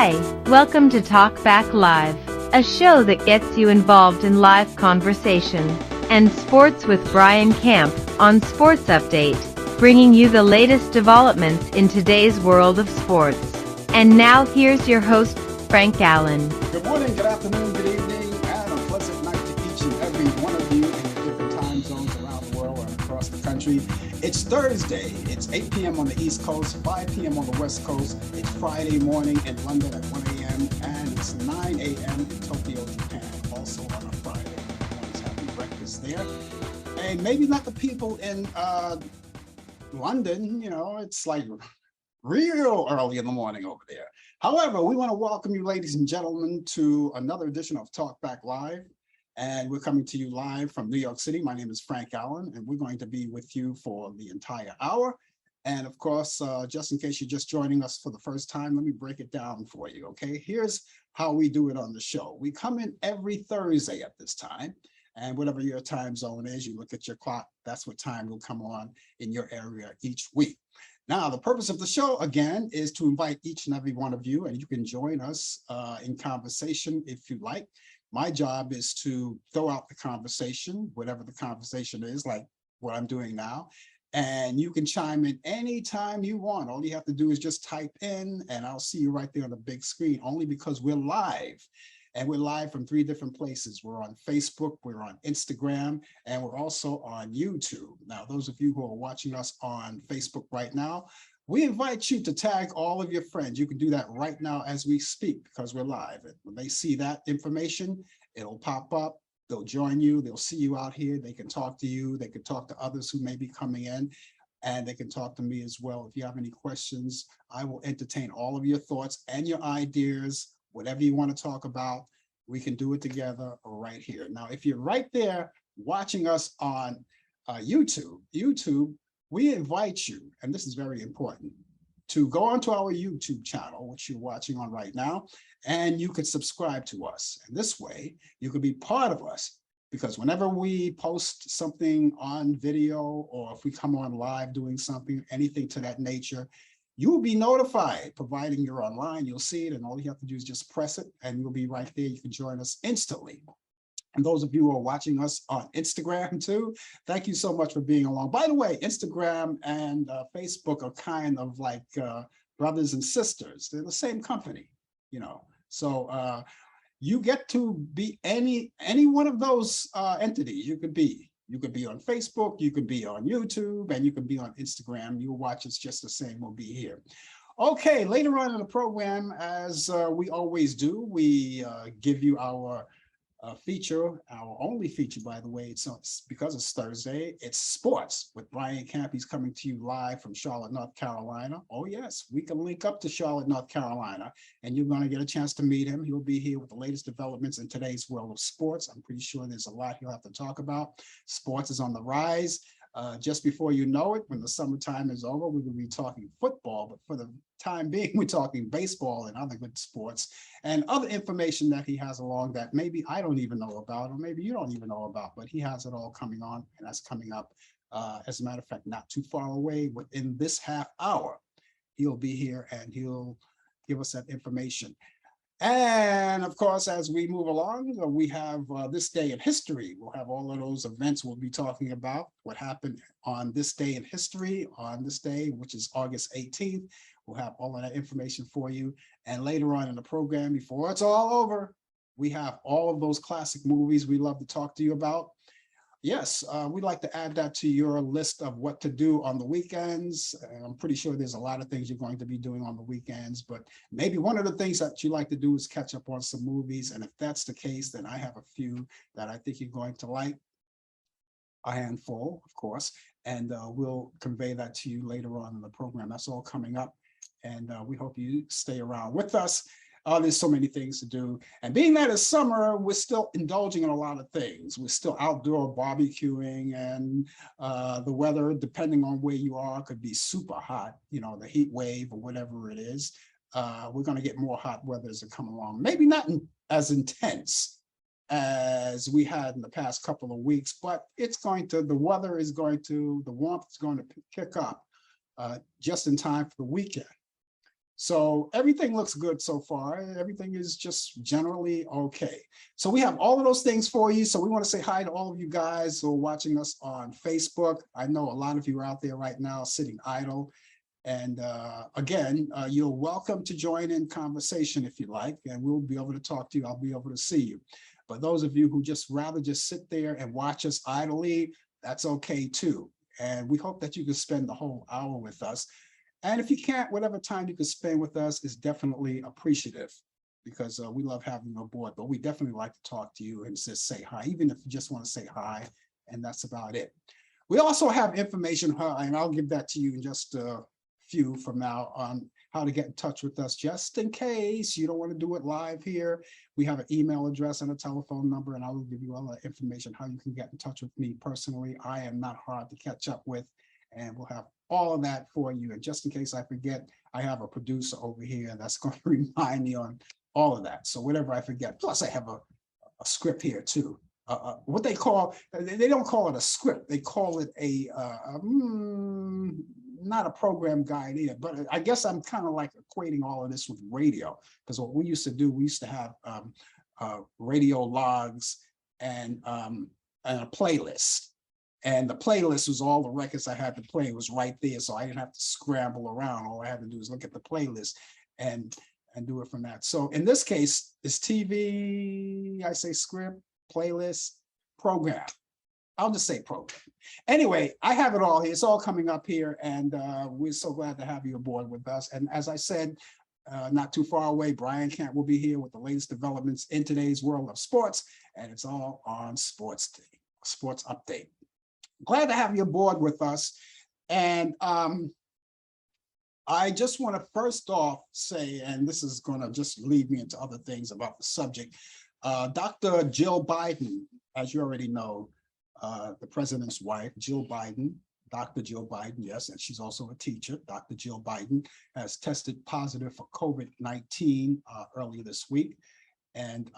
Hi, welcome to Talk Back Live, a show that gets you involved in live conversation and sports with Brian Camp on Sports Update, bringing you the latest developments in today's world of sports. And now here's your host, Frank Allan. Good morning, good afternoon, good evening, and a pleasant night to each and every one of you in the different time zones around the world and across the country. It's Thursday. It's 8 p.m. on the East Coast, 5 p.m. on the West Coast. It's Friday morning in London at 1 a.m. and it's 9 a.m. in Tokyo, Japan, also on a Friday. Everyone's having breakfast there. And maybe not the people in London, it's like real early in the morning over there. However, we want to welcome you, ladies and gentlemen, to another edition of Talk Back Live. And we're coming to you live from New York City. My name is Frank Allan, and we're going to be with you for the entire hour. And of course, just in case you're just joining us for the first time, let me break it down for you, okay? Here's how we do it on the show. We come in every Thursday at this time, and whatever your time zone is, you look at your clock, that's what time will come on in your area each week. Now, the purpose of the show, again, is to invite each and every one of you, and you can join us in conversation if you like. My job is to throw out the conversation, whatever the conversation is, like what I'm doing now, and you can chime in anytime you want. All you have to do is just type in, and I'll see you right there on the big screen, only because we're live. And we're live from 3 different places. We're on Facebook, we're on Instagram, and we're also on YouTube. Now, those of you who are watching us on Facebook right now, we invite you to tag all of your friends. You can do that right now as we speak because we're live. And when they see that information, it'll pop up. They'll join you. They'll see you out here. They can talk to you. They can talk to others who may be coming in, and they can talk to me as well. If you have any questions, I will entertain all of your thoughts and your ideas. Whatever you want to talk about, we can do it together right here. Now, if you're right there watching us on YouTube, we invite you, and this is very important, to go onto our YouTube channel, which you're watching on right now, and you could subscribe to us. And this way, you could be part of us, because whenever we post something on video, or if we come on live doing something, anything to that nature, you will be notified. Providing you're online, you'll see it, and all you have to do is just press it, and you'll be right there. You can join us instantly. And those of you who are watching us on Instagram too, thank you so much for being along. By the way, Instagram and Facebook are kind of like brothers and sisters. They're the same company, So you get to be any one of those entities. You could be on Facebook, you could be on YouTube, and you can be on Instagram. You'll watch us just the same. We'll be here. Okay, later on in the program, as we always do, we give you our feature, our only feature, by the way. It's because it's Thursday. It's sports with Brian Camp. He's coming to you live from Charlotte, North Carolina. Oh yes, we can link up to Charlotte, North Carolina, and you're going to get a chance to meet him. He'll be here with the latest developments in today's world of sports. I'm pretty sure there's a lot he'll have to talk about. Sports is on the rise. Just before you know it, when the summertime is over, we're going to be talking football, but for the time being, we're talking baseball and other good sports and other information that he has along that maybe I don't even know about, or maybe you don't even know about, but he has it all coming on, and that's coming up. As a matter of fact, not too far away, within this half hour, he'll be here and he'll give us that information. And of course, as we move along, we have this day in history. We'll have all of those events we'll be talking about, what happened on this day in history, on this day, which is August 18th. We'll have all of that information for you. And later on in the program, before it's all over, we have all of those classic movies we love to talk to you about. Yes, we'd like to add that to your list of what to do on the weekends. I'm pretty sure there's a lot of things you're going to be doing on the weekends, but maybe one of the things that you like to do is catch up on some movies. And if that's the case, then I have a few that I think you're going to like. A handful, of course, and we'll convey that to you later on in the program. That's all coming up, and we hope you stay around with us. There's so many things to do. And being that it's summer, we're still indulging in a lot of things. We're still outdoor barbecuing, and the weather, depending on where you are, could be super hot, the heat wave or whatever it is. We're going to get more hot weather as it come along. Maybe not as intense as we had in the past couple of weeks, but the warmth is going to pick up just in time for the weekend. So everything looks good so far. Everything is just generally okay. So we have all of those things for you. So we want to say hi to all of you guys who are watching us on Facebook. I know a lot of you are out there right now sitting idle. And again, you're welcome to join in conversation if you like, and we'll be able to talk to you. I'll be able to see you. But those of you who just rather just sit there and watch us idly, that's okay too. And we hope that you can spend the whole hour with us. And if you can't, whatever time you can spend with us is definitely appreciative, because we love having you aboard. But we definitely like to talk to you and just say hi, even if you just want to say hi, and that's about it. We also have information, and I'll give that to you in just a few from now, on how to get in touch with us, just in case you don't want to do it live here. We have an email address and a telephone number, and I will give you all the information how you can get in touch with me personally. I am not hard to catch up with, and we'll have all of that for you. And just in case I forget, I have a producer over here that's going to remind me on all of that. So whatever I forget, plus I have a script here too. What they call, they don't call it a script, they call it not a program guide either, but I guess I'm kind of like equating all of this with radio, because what we used to do, we used to have radio logs and a playlist. And the playlist was all the records I had to play. It was right there, so I didn't have to scramble around. All I had to do is look at the playlist and do it from that. So in this case, it's TV, I say script, playlist, program. I'll just say program. Anyway, I have it all here. It's all coming up here, and we're so glad to have you aboard with us. And as I said, not too far away, Brian Camp will be here with the latest developments in today's world of sports, and it's all on Sports Update. Glad to have you aboard with us. And I just want to first off say, and this is going to just lead me into other things about the subject, Dr. Jill Biden, as you already know, the president's wife, Jill Biden, Dr. Jill Biden, yes, and she's also a teacher. Dr. Jill Biden has tested positive for COVID-19 earlier this week. And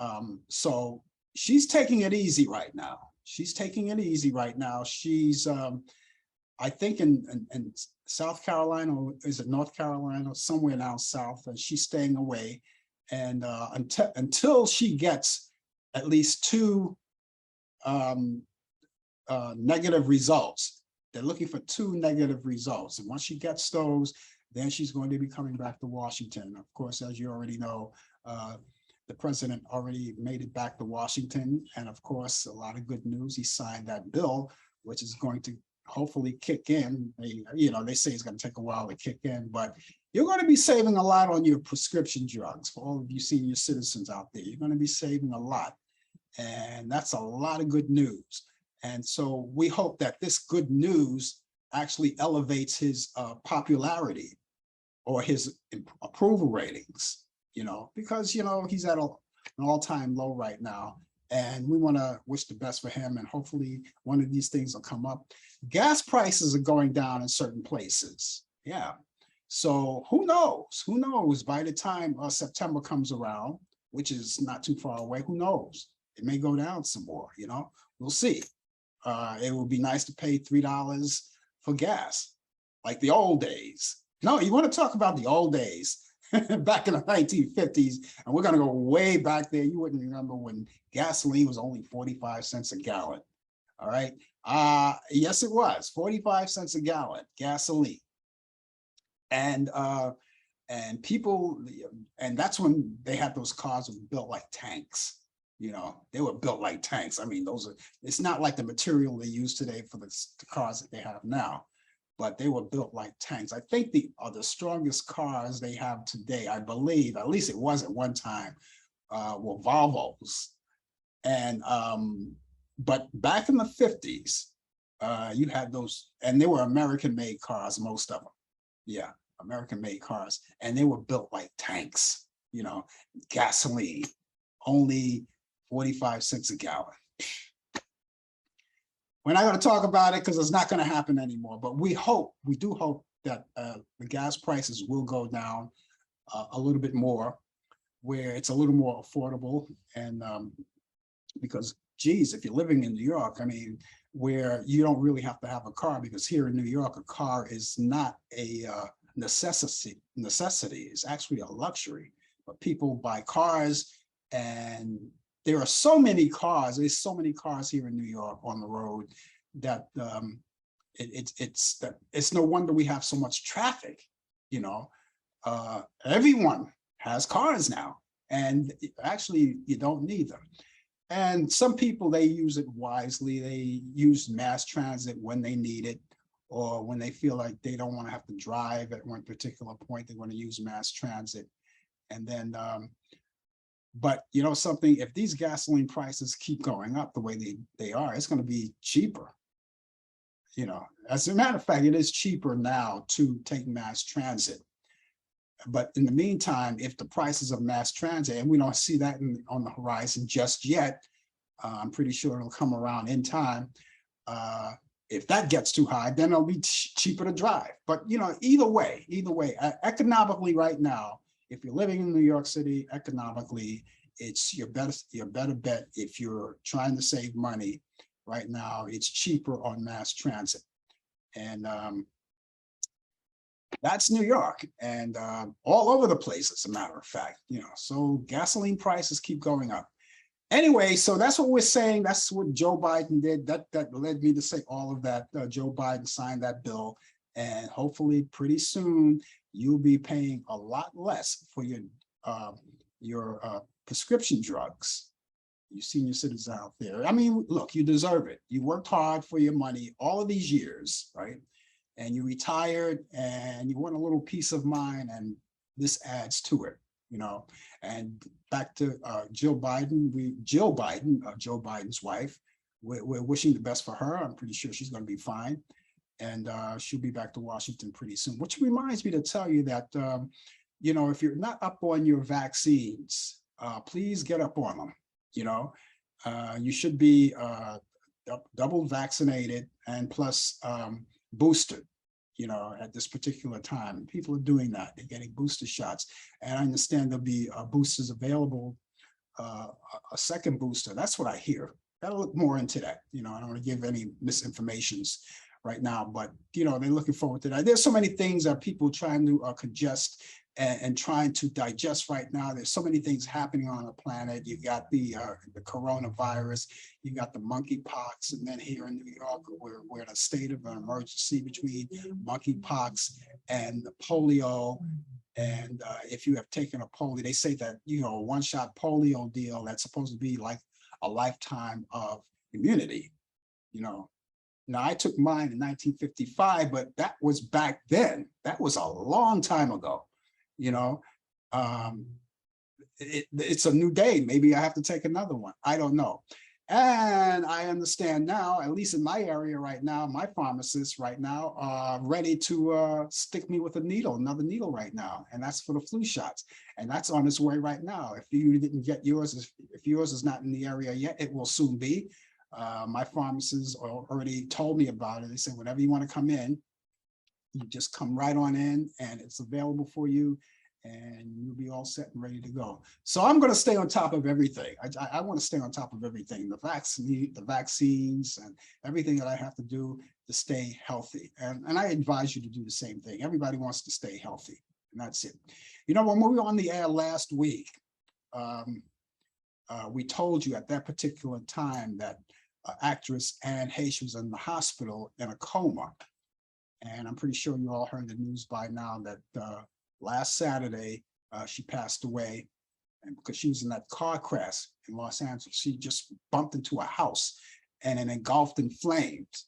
so she's taking it easy right now. She's taking it easy right now. She's, I think in South Carolina, or is it North Carolina, somewhere down south, and she's staying away. And until she gets at least 2 negative results, they're looking for 2 negative results. And once she gets those, then she's going to be coming back to Washington. Of course, as you already know, the president already made it back to Washington. And of course, a lot of good news. He signed that bill, which is going to hopefully kick in. They say it's going to take a while to kick in, but you're going to be saving a lot on your prescription drugs. For all of you senior citizens out there, you're going to be saving a lot. And that's a lot of good news. And so we hope that this good news actually elevates his popularity or his approval ratings, because, he's at an all-time low right now. And we want to wish the best for him. And hopefully one of these things will come up. Gas prices are going down in certain places. Yeah. So who knows? Who knows? By the time September comes around, which is not too far away, who knows? It may go down some more, we'll see. It would be nice to pay $3 for gas, like the old days. No, you want to talk about the old days. Back in the 1950s, and we're going to go way back there. You wouldn't remember when gasoline was only 45 cents a gallon. All right. Yes, it was 45 cents a gallon gasoline. And people, and that's when they had those cars built like tanks. They were built like tanks. I mean, it's not like the material they use today for the cars that they have now, but they were built like tanks. I think the strongest cars they have today, I believe, at least it was at one time, were Volvos. And but back in the 50s, you had those, and they were American-made cars, most of them. Yeah, American-made cars, and they were built like tanks. Gasoline, only 45 cents a gallon. We're not going to talk about it because it's not going to happen anymore, but we do hope that the gas prices will go down a little bit more, where it's a little more affordable. And because, geez, if you're living in New York, I mean, where you don't really have to have a car, because here in New York, a car is not a necessity. It's actually a luxury. But people buy cars, and there are so many cars. There's so many cars here in New York on the road that it's no wonder we have so much traffic. You know, everyone has cars now, and actually you don't need them. And some people, they use it wisely. They use mass transit when they need it, or when they feel like they don't want to have to drive at one particular point, they want to use mass transit. And then, but you know something, if these gasoline prices keep going up the way they are, it's going to be cheaper. You know, as a matter of fact, it is cheaper now to take mass transit. But in the meantime, if the prices of mass transit, and we don't see that on the horizon just yet, I'm pretty sure it'll come around in time. If that gets too high, then it'll be cheaper to drive. But you know, either way, economically right now, if you're living in New York City, economically, it's your better bet. If you're trying to save money right now, it's cheaper on mass transit. And that's New York, and all over the place, as a matter of fact, you know, so gasoline prices keep going up. Anyway, so that's what we're saying. That's what Joe Biden did. That led me to say all of that. Joe Biden signed that bill, and hopefully pretty soon you'll be paying a lot less for your prescription drugs. You senior citizens out there. I mean, look, you deserve it. You worked hard for your money all of these years, right? And you retired, and you want a little peace of mind, and this adds to it, you know. And back to Joe Biden's wife, we're wishing the best for her. I'm pretty sure she's going to be fine, and she'll be back to Washington pretty soon. Which reminds me to tell you that, you know, if you're not up on your vaccines, please get up on them. You know, you should be double vaccinated and plus boosted, you know, at this particular time. People are doing that. They're getting booster shots. And I understand there'll be boosters available, a second booster. That's what I hear. Gotta look more into that. You know, I don't want to give any misinformations right now, but, you know, they're looking forward to that. There's so many things that people trying to congest and trying to digest right now. There's so many things happening on the planet. You got the coronavirus, you got the monkeypox, and then here in New York, we're in a state of an emergency between monkeypox and the polio. And if you have taken a polio, they say that, you know, a one-shot polio deal that's supposed to be like a lifetime of immunity, you know. Now, I took mine in 1955, but that was back then. That was a long time ago. You know, it's a new day. Maybe I have to take another one. I don't know. And I understand now, at least in my area right now, my pharmacists right now are ready to stick me with another needle right now. And that's for the flu shots. And that's on its way right now. If you didn't get yours, if yours is not in the area yet, it will soon be. My pharmacists already told me about it. They said, whenever you want to come in, you just come right on in, and it's available for you, and you'll be all set and ready to go. So I'm going to stay on top of everything. I want to stay on top of everything, the vaccines, and everything that I have to do to stay healthy. And I advise you to do the same thing. Everybody wants to stay healthy, and that's it. You know, when we were on the air last week, we told you at that particular time that actress Anne Heche was in the hospital in a coma. And I'm pretty sure you all heard the news by now that last Saturday, she passed away, and because she was in that car crash in Los Angeles. She just bumped into a house and it engulfed in flames.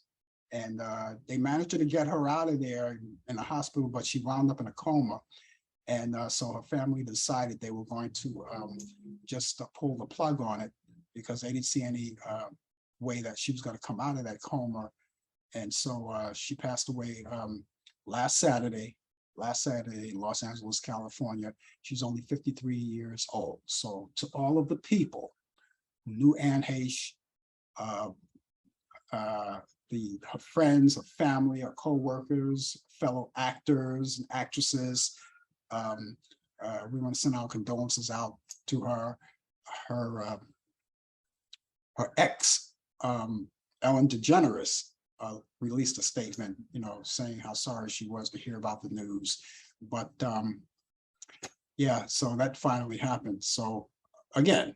And they managed to get her out of there in the hospital, but she wound up in a coma. And so her family decided they were going to just pull the plug on it, because they didn't see any way that she was going to come out of that coma. And so she passed away last Saturday in Los Angeles, California. She's only 53 years old. So to all of the people who knew Anne Heche, her friends, her family, her co-workers, fellow actors and actresses, we want to send our condolences out to her ex, Ellen DeGeneres. released a statement, saying how sorry she was to hear about the news. But yeah, so that finally happened. So again,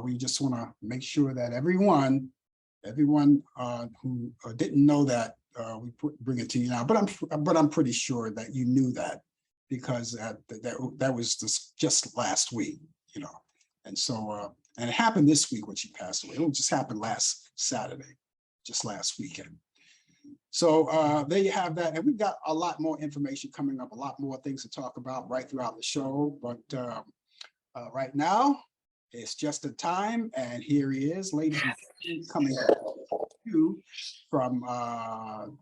we just want to make sure that everyone who didn't know that, we bring it to you now. But I'm pretty sure that you knew that, because that was just last week, and so and it happened this week when she passed away. It just happened last Saturday, just last weekend. So there you have that. And we've got a lot more information coming up, a lot more things to talk about right throughout the show. But right now, it's just a time. And here he is, ladies and gentlemen, coming to you from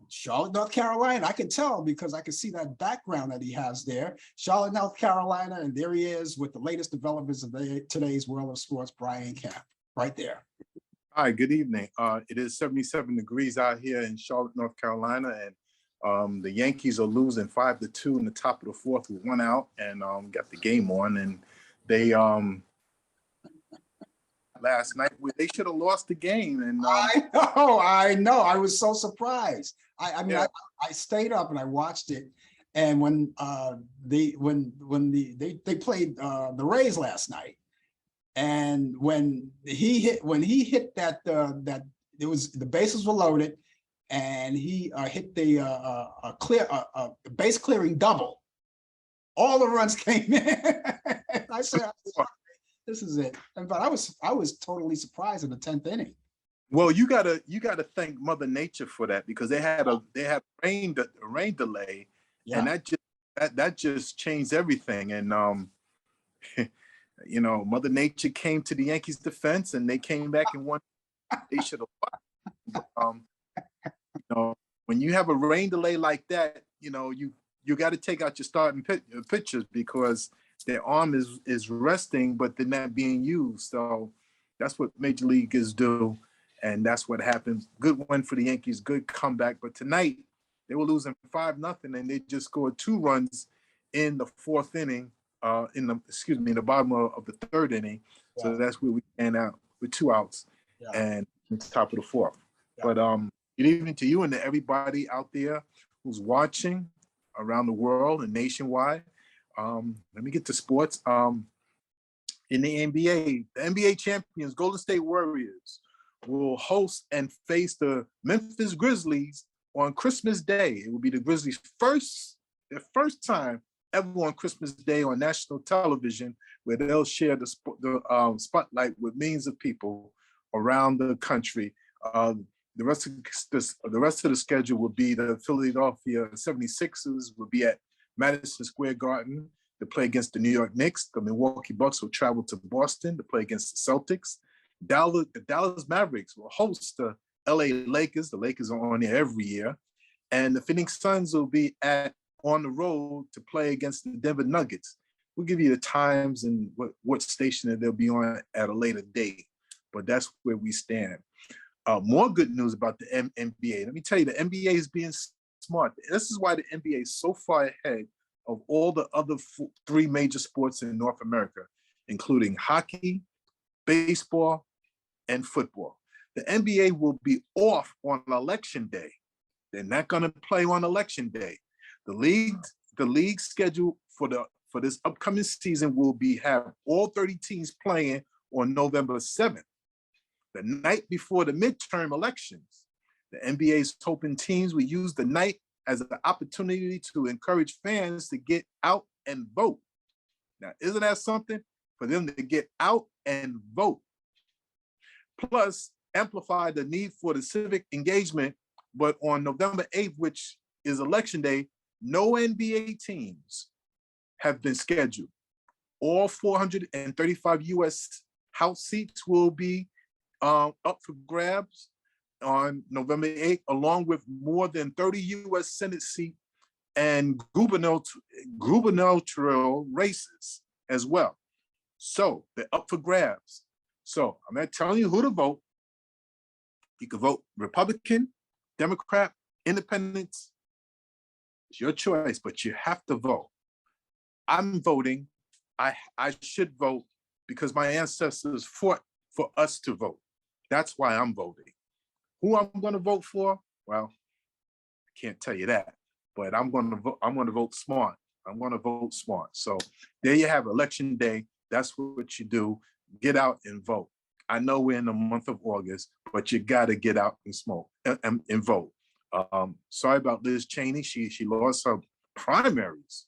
Charlotte, North Carolina. I can tell because I can see that background that he has there. Charlotte, North Carolina. And there he is with the latest developments of today's world of sports, Brian Camp, right there. Hi, good evening. It is 77 degrees out here in Charlotte, North Carolina, and the Yankees are losing 5-2 in the top of the fourth with one out, and got the game on. And they last night they should have lost the game. And I know. I was so surprised. I mean, yeah. I stayed up and I watched it, and when they played the Rays last night. And when he hit that it was, the bases were loaded, and he hit the base clearing double, all the runs came in. I said, "This is it." But I was totally surprised in the 10th inning. Well, you gotta thank Mother Nature for that, because they had a rain delay, yeah. And that just changed everything. And Mother Nature came to the Yankees' defense, and they came back and won. They should have won. When you have a rain delay like that, you got to take out your starting pitchers, because their arm is resting, but they're not being used. So that's what major leaguers do, and that's what happens. Good win for the Yankees, good comeback. But tonight they were losing 5-0, and they just scored 2 runs in the 4th inning. In the bottom of the 3rd inning. Yeah. So that's where we stand out with 2 outs, yeah. And the top of the 4th. Yeah. But good evening to you and to everybody out there who's watching around the world and nationwide. Let me get to sports. In the NBA champions, Golden State Warriors, will host and face the Memphis Grizzlies on Christmas Day. It will be the Grizzlies' their first time ever on Christmas Day on national television, where they'll share the spotlight with millions of people around the country. The rest of the schedule will be the Philadelphia 76ers will be at Madison Square Garden to play against the New York Knicks. The Milwaukee Bucks will travel to Boston to play against the Celtics. The Dallas Mavericks will host the LA Lakers. The Lakers are on there every year. And the Phoenix Suns will be on the road to play against the Denver Nuggets. We'll give you the times and what station that they'll be on at a later date, but that's where we stand. More good news about the NBA. Let me tell you, the NBA is being smart. This is why the NBA is so far ahead of all the other 3 major sports in North America, including hockey, baseball, and football. The NBA will be off on election day. They're not going to play on election day. The league schedule for this upcoming season will have all 30 teams playing on November 7th, the night before the midterm elections. The NBA is hoping teams will use the night as an opportunity to encourage fans to get out and vote. Now, isn't that something? For them to get out and vote. Plus, amplify the need for the civic engagement. But on November 8th, which is election day, no NBA teams have been scheduled. All 435 U.S. House seats will be up for grabs on November 8th, along with more than 30 U.S. Senate seat and gubernatorial races as well. So they're up for grabs. So I'm not telling you who to vote. You can vote Republican, Democrat, Independents. It's your choice, but you have to vote. I'm voting. I should vote because my ancestors fought for us to vote. That's why I'm voting. Who I'm going to vote for? Well, Can't tell you that. But I'm going to vote. I'm going to vote smart. I'm going to vote smart. So there you have Election Day. That's what you do. Get out and vote. I know we're in the month of August, but you got to get out and smoke and vote. Sorry about Liz Cheney. She lost her primaries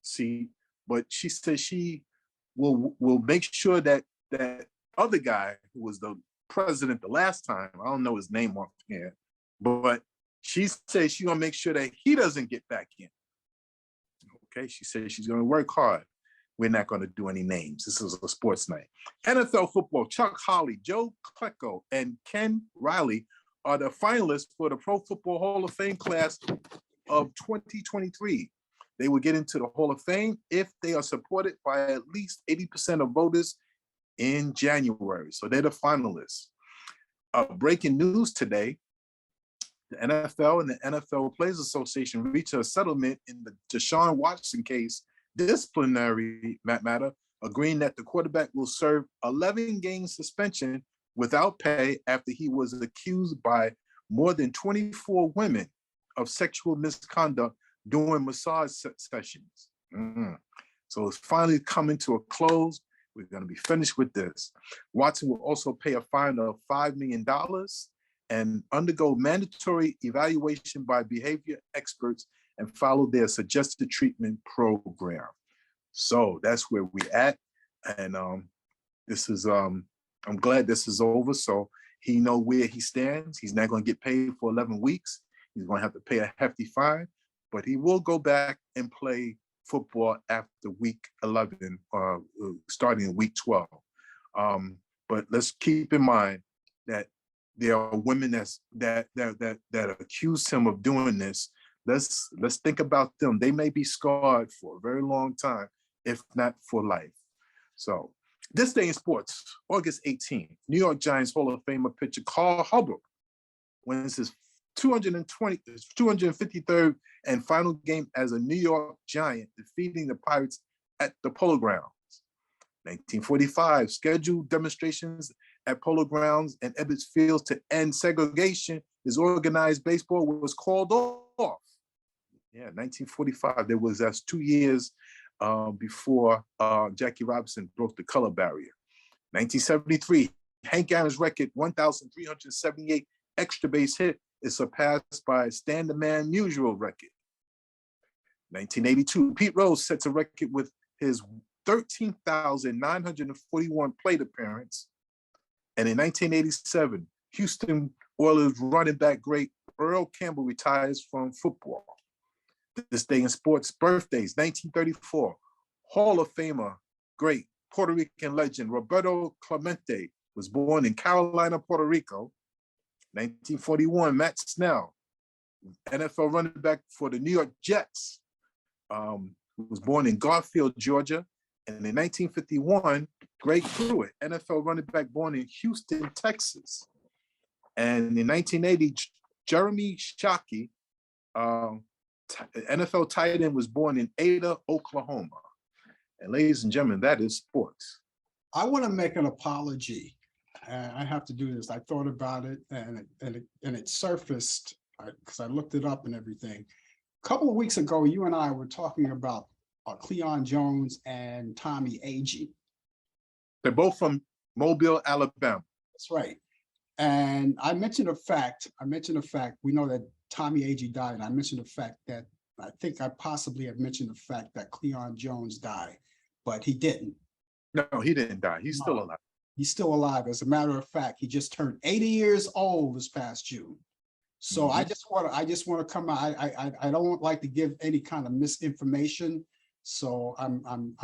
seat, but she said she will make sure that that other guy who was the president the last time, I don't know his name offhand, but she said she's gonna make sure that he doesn't get back in. Okay, she said she's gonna work hard. We're not gonna do any names. This is a sports night. NFL football, Chuck Hawley, Joe Klecko, and Ken Riley are the finalists for the Pro Football Hall of Fame class of 2023. They will get into the Hall of Fame if they are supported by at least 80% of voters in January. So they're the finalists. Breaking news today, the NFL and the NFL Players Association reached a settlement in the Deshaun Watson case disciplinary matter, agreeing that the quarterback will serve 11-game suspension without pay after he was accused by more than 24 women of sexual misconduct during massage sessions. So it's finally coming to a close. We're going to be finished with this. Watson will also pay a fine of $5 million and undergo mandatory evaluation by behavior experts and follow their suggested treatment program. So that's where we're at. And this is, I'm glad this is over. So he knows where he stands. He's not going to get paid for 11 weeks. He's going to have to pay a hefty fine, but he will go back and play football after week 11, starting in week 12. But let's keep in mind that there are women that accuse him of doing this. Let's think about them. They may be scarred for a very long time, if not for life. So this day in sports, August 18th, New York Giants Hall of Famer pitcher Carl Hubbard wins his 253rd and final game as a New York Giant, defeating the Pirates at the Polo Grounds. 1945, scheduled demonstrations at Polo Grounds and Ebbets Fields to end segregation as organized baseball was called off. Yeah, 1945. There was 2 years before Jackie Robinson broke the color barrier. 1973, Hank Aaron's record 1,378 extra base hit is surpassed by Stan the Man Musial record. 1982, Pete Rose sets a record with his 13,941 plate appearance. And in 1987, Houston Oilers running back great Earl Campbell retires from football. This day in sports, birthdays, 1934, Hall of Famer, great Puerto Rican legend Roberto Clemente was born in Carolina, Puerto Rico. 1941, Matt Snell, NFL running back for the New York Jets, was born in Garfield, Georgia. And in 1951, Greg Pruitt, NFL running back born in Houston, Texas. And in 1980, Jeremy Shockey, NFL tight end, was born in Ada, Oklahoma. And ladies and gentlemen, that is sports. I want to make an apology. I have to do this. I thought about it, and it surfaced because I looked it up and everything. A couple of weeks ago, you and I were talking about Cleon Jones and Tommy Agee. They're both from Mobile, Alabama. That's right. And I mentioned a fact. We know that Tommy Agee died, and I mentioned the fact that I think I possibly have mentioned the fact that Cleon Jones died, but he didn't. No, he didn't die. He's still alive. He's still alive. As a matter of fact, he just turned 80 years old this past June. So I just want to come out. I don't like to give any kind of misinformation. So I'm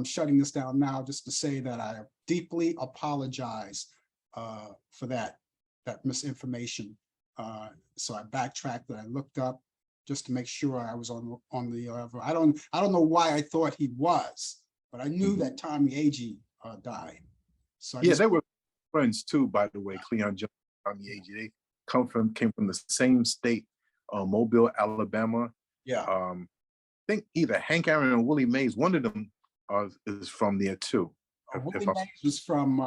shutting this down now just to say that I deeply apologize for that misinformation. So I backtracked and I looked up just to make sure I was on the level. I don't know why I thought he was, but I knew that Tommy Agee died. So they were friends too, by the way. Cleon Jones, Tommy Agee, they came from the same state, Mobile, Alabama. Yeah. I think either Hank Aaron and Willie Mays, one of them is from there too. Willie Mays is from,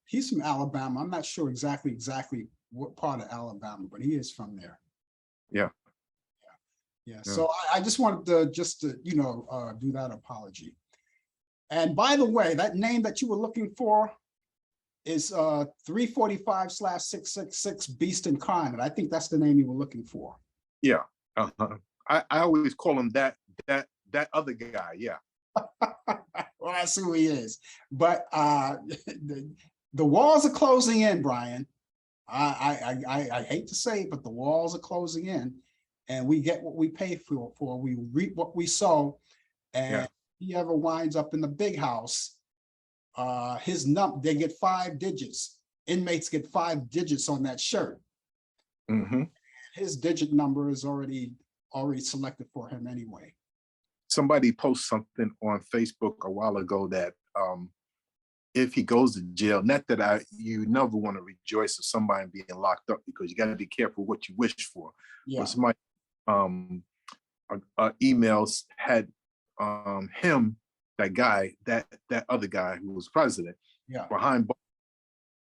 he's from Alabama. I'm not sure exactly what part of Alabama, but he is from there. Yeah. Yeah. Yeah. So I just wanted to do that apology. And by the way, that name that you were looking for is 345/666 Beast Incarnate. I think that's the name you were looking for. Yeah. Uh-huh. I always call him that other guy. Yeah. Well, I see who he is. But the walls are closing in, Brian. I hate to say it, but the walls are closing in, and we get what we pay for. We reap what we sow, and Yeah. if he ever winds up in the big house, they get 5 digits. Inmates get 5 digits on that shirt. Mm-hmm. His digit number is already selected for him anyway. Somebody posted something on Facebook a while ago that if he goes to jail, not that you never want to rejoice of somebody being locked up, because you got to be careful what you wish for. Yeah. But somebody emails had him, that guy, that other guy who was president, Yeah. behind bars,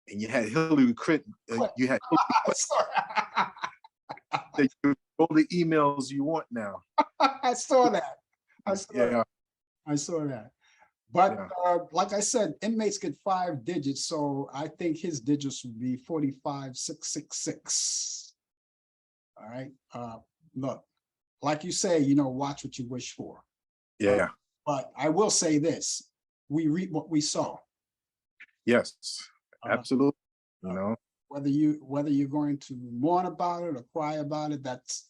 and you had Hillary Clinton. You had that all the emails you want now. I saw that. I saw that. But Yeah. like I said, inmates get 5 digits, so I think his digits would be 45666. All right. Look, like you say, watch what you wish for. Yeah. But I will say this: we reap what we sow. Yes. Absolutely. Whether you're going to mourn about it or cry about it, that's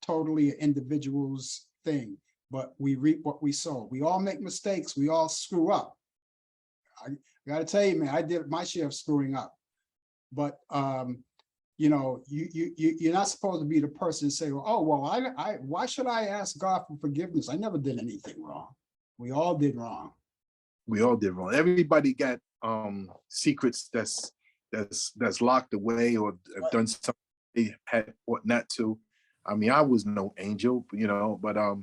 totally an individual's thing. But we reap what we sow. We all make mistakes. We all screw up. I got to tell you, man, I did my share of screwing up. But you're not supposed to be the person to say, "Oh, well, why should I ask God for forgiveness? I never did anything wrong." We all did wrong. We all did wrong. Everybody got secrets that's locked away, or have done something they had ought not to. I mean, I was no angel, but I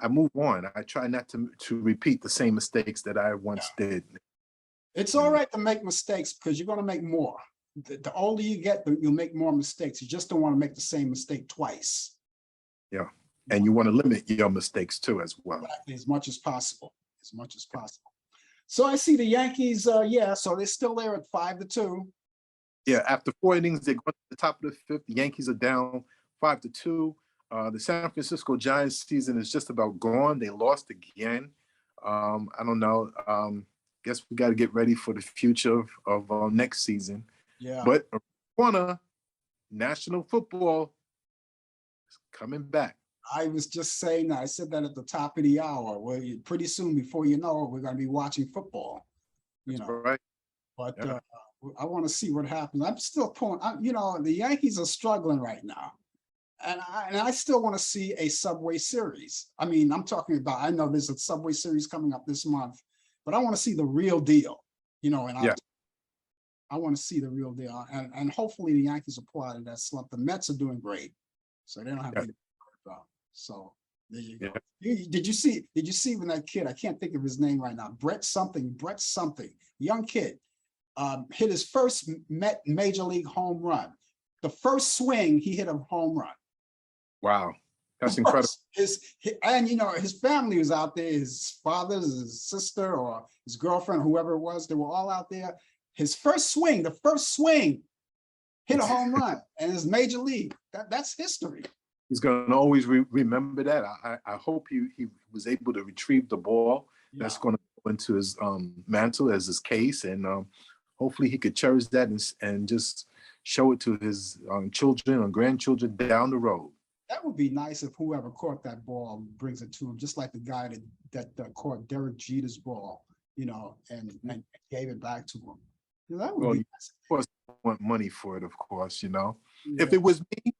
move on. I try not to repeat the same mistakes that I once did. It's all right to make mistakes, because you're going to make more. The older you get, you'll make more mistakes. You just don't want to make the same mistake twice. Yeah. And you want to limit your mistakes too, as well. Exactly, as much as possible. As much as possible. So I see the Yankees, so they're still there at 5-2. Yeah, after 4 innings, they go to the top of the 5th. The Yankees are down 5-2. The San Francisco Giants season is just about gone. They lost again. I don't know. Guess we got to get ready for the future of next season. Yeah. But National Football is coming back. I was just saying that. I said that at the top of the hour. Well, pretty soon, before you know it, we're going to be watching football. Right. But I want to see what happens. I'm still pulling. The Yankees are struggling right now. And I still want to see a Subway Series. I mean, I'm talking about, I know there's a Subway Series coming up this month, but I want to see the real deal, I want to see the real deal. And hopefully the Yankees will pull out of that slump. The Mets are doing great, so they don't have to get about. So there you go. Did you see when that kid, I can't think of his name right now, Brett something, young kid, hit his first major league home run. The first swing, he hit a home run. Wow, that's incredible. His family was out there, his father, his sister, or his girlfriend, whoever it was, they were all out there. His first swing, hit a home run, and it's major league. That's history. He's going to always remember that. I hope he was able to retrieve the ball. Yeah. That's going to go into his mantle as his case, and hopefully he could cherish that and just show it to his children or grandchildren down the road. That would be nice if whoever caught that ball brings it to him, just like the guy that caught Derek Jeter's ball, and gave it back to him. That would be nice. Of course, I want money for it, of course, Yeah. If it was me,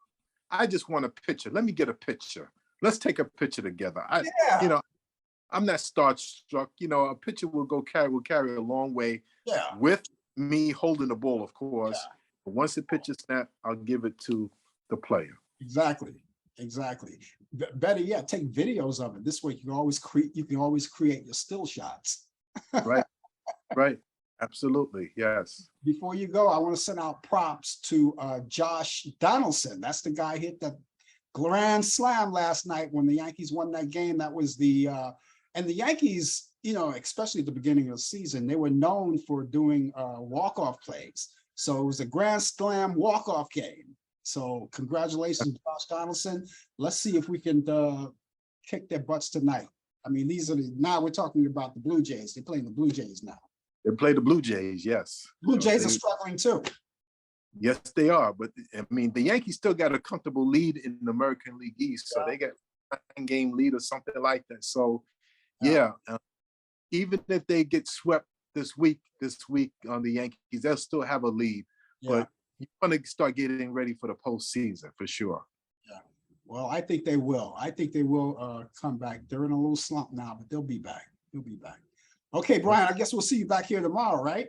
I just want a picture. Let me get a picture. Let's take a picture together. I'm not starstruck. A picture will carry a long way. Yeah. With me holding the ball, of course. Yeah. But once the picture snap, I'll give it to the player. Exactly. Better yet, take videos of it. This way, you can always create your still shots. Right. Absolutely. Yes. Before you go, I want to send out props to Josh Donaldson. That's the guy hit grand slam last night when the Yankees won that game. That was and the Yankees, you know, especially at the beginning of the season, they were known for doing walk-off plays. So it was a grand slam walk-off game. So congratulations, Josh Donaldson. Let's see if we can kick their butts tonight. I mean, now we're talking about the Blue Jays. They're playing the Blue Jays now. They play the Blue Jays, yes. Blue Jays are struggling too. Yes, they are. But I mean, the Yankees still got a comfortable lead in the American League East. So they got a 9-game lead or something like that. So yeah, even if they get swept this week on the Yankees, they'll still have a lead. But you want to start getting ready for the postseason for sure. Yeah. Well, I think they will. I think they will come back. They're in a little slump now, but they'll be back. They'll be back. Okay, Brian, I guess we'll see you back here tomorrow, right?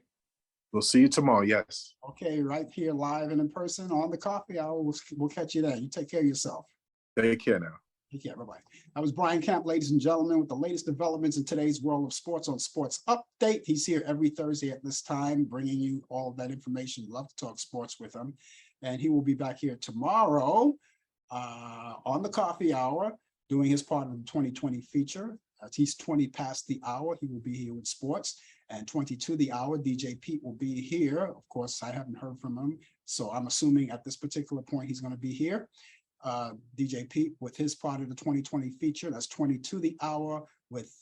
We'll see you tomorrow, yes. Okay, right here live and in person on the coffee hour. We'll catch you then. You take care of yourself. Take care now. Take care. Bye-bye. That was Brian Camp, ladies and gentlemen, with the latest developments in today's world of sports on Sports Update. He's here every Thursday at this time, bringing you all of that information. Love to talk sports with him. And he will be back here tomorrow on the coffee hour, doing his part of the 2020 feature. He's 20 past the hour. He will be here with sports. And 20 to the hour, DJ Pete will be here. Of course, I haven't heard from him, so I'm assuming at this particular point he's going to be here. DJ Pete with his part of the 2020 feature. That's 20 to the hour with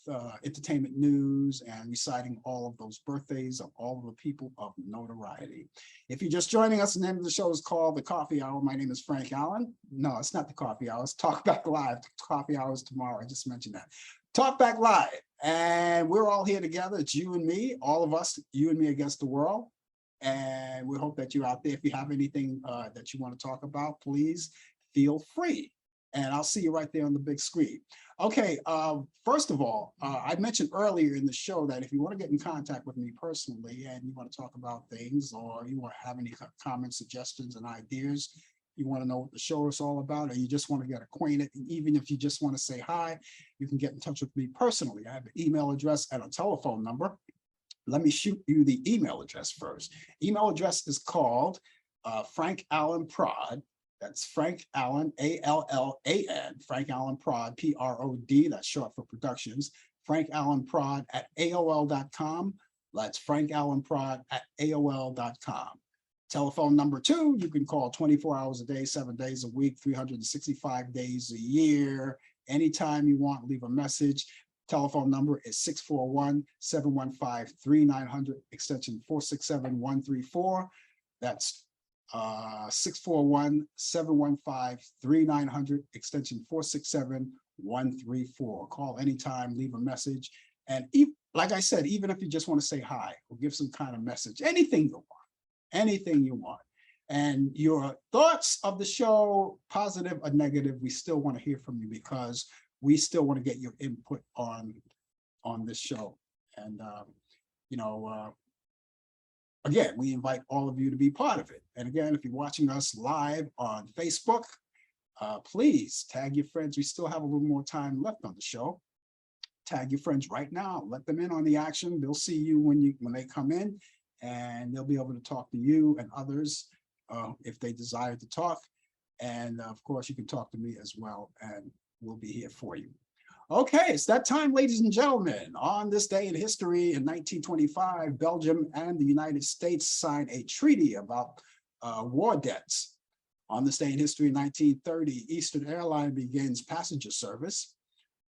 entertainment news and reciting all of those birthdays of all of the people of notoriety. If you're just joining us, the name of the show is called The Coffee Hour. My name is Frank Allen. No, it's not The Coffee Hour. It's Talk Back Live. The Coffee Hour is tomorrow. I just mentioned that. Talk Back Live. And we're all here together. It's you and me, all of us, you and me against the world. And we hope that you're out there. If you have anything that you want to talk about, please feel free. And I'll see you right there on the big screen. Okay, first of all, I mentioned earlier in the show that if you want to get in contact with me personally and you want to talk about things, or you want to have any comments, suggestions, and ideas, you want to know what the show is all about, or you just want to get acquainted, and even if you just want to say hi, you can get in touch with me personally. I have an email address and a telephone number. Let me shoot you the email address first. Email address is called Frank Allen Prod. That's Frank Allen, A-L-L-A-N, Frank Allen Prod, P-R-O-D, that's short for productions, Frank Allen Prod at AOL.com. That's Frank Allen Prod at AOL.com. Telephone number 2, you can call 24 hours a day, 7 days a week, 365 days a year. Anytime you want, leave a message. Telephone number is 641-715-3900, extension 467-134. That's 641-715-3900, extension 467-134. Call anytime, leave a message. And like I said, even if you just want to say hi or give some kind of message, anything you want. And your thoughts of the show, positive or negative, we still want to hear from you because we still want to get your input on this show. And, again, we invite all of you to be part of it. And again, if you're watching us live on Facebook, please tag your friends. We still have a little more time left on the show. Tag your friends right now. Let them in on the action. They'll see you when they come in, and they'll be able to talk to you and others if they desire to talk. And of course, you can talk to me as well, and we'll be here for you. Okay, it's that time, ladies and gentlemen. On this day in history in 1925, Belgium and the United States signed a treaty about war debts. On this day in history in 1930, Eastern Airlines begins passenger service.